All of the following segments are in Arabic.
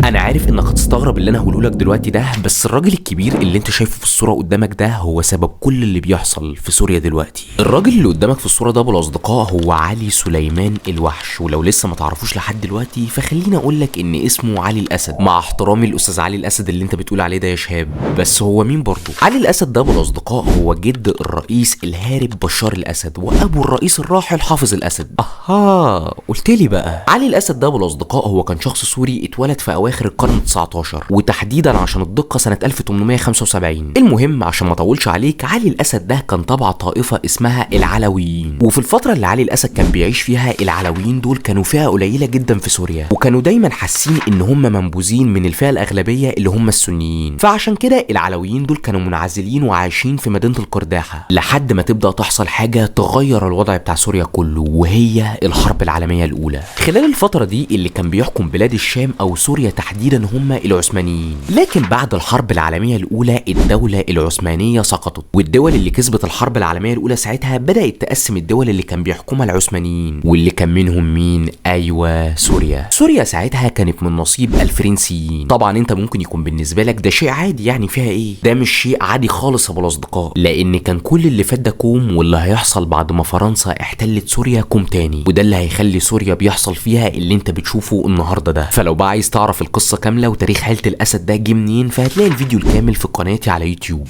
انا عارف انك هتستغرب اللي انا هقوله لك دلوقتي ده، بس الراجل الكبير اللي انت شايفه في الصوره قدامك ده هو سبب كل اللي بيحصل في سوريا دلوقتي. الراجل اللي قدامك في الصوره ده بالاصدقاء هو علي سليمان الوحش، ولو لسه ما تعرفوش لحد دلوقتي فخليني اقول لك ان اسمه علي الاسد، مع احترامي الاستاذ علي الاسد اللي انت بتقول عليه ده يا شهاب. بس هو مين برضه؟ علي الاسد ده بالاصدقاء هو جد الرئيس الهارب بشار الاسد وابو الرئيس الراحل حافظ الاسد. اها قلت لي بقى. علي الاسد ده بالاصدقاء هو كان شخص سوري اتولد في اواخر القرن 19 وتحديدا عشان الدقه سنه 1875. المهم عشان ما اطولش عليك، علي الاسد ده كان تبع طائفه اسمها العلويين، وفي الفتره اللي علي الاسد كان بيعيش فيها العلويين دول كانوا فئه قليله جدا في سوريا، وكانوا دايما حاسين ان هم منبوذين من الفئه الاغلبيه اللي هم السنيين. فعشان كده العلويين دول كانوا منعزلين وعايشين في مدينه القرداحه لحد ما تبدا تحصل حاجه تغير الوضع بتاع سوريا كله، وهي الحرب العالميه الاولى. خلال الفتره دي اللي كان بيحكم بلاد الشام او سوريا تحديدا هم العثمانيين، لكن بعد الحرب العالميه الاولى الدوله العثمانيه سقطت، والدول اللي كسبت الحرب العالميه الاولى ساعتها بدات تقسم الدول اللي كان بيحكمها العثمانيين، واللي كان منهم مين؟ ايوه سوريا. سوريا ساعتها كانت من نصيب الفرنسيين. طبعا انت ممكن يكون بالنسبه لك ده شيء عادي، يعني فيها ايه؟ ده مش شيء عادي خالص يا ابو الاصدقاء، لان كان كل اللي فات ده كوم، واللي هيحصل بعد ما فرنسا احتلت سوريا كوم تاني، وده اللي هيخلي سوريا بيحصل فيها اللي انت بتشوفه النهارده ده. فلو بقى عايز تعرف القصه كامله وتاريخ عيله الاسد ده جه منين، فهتلاقي الفيديو الكامل في قناتي على يوتيوب.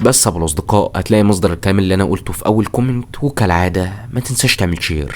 بس يا ابو الاصدقاء هتلاقي مصدر الكلام اللي انا قلته في اول كومنت، وكالعاده ما تنساش تعمل شير.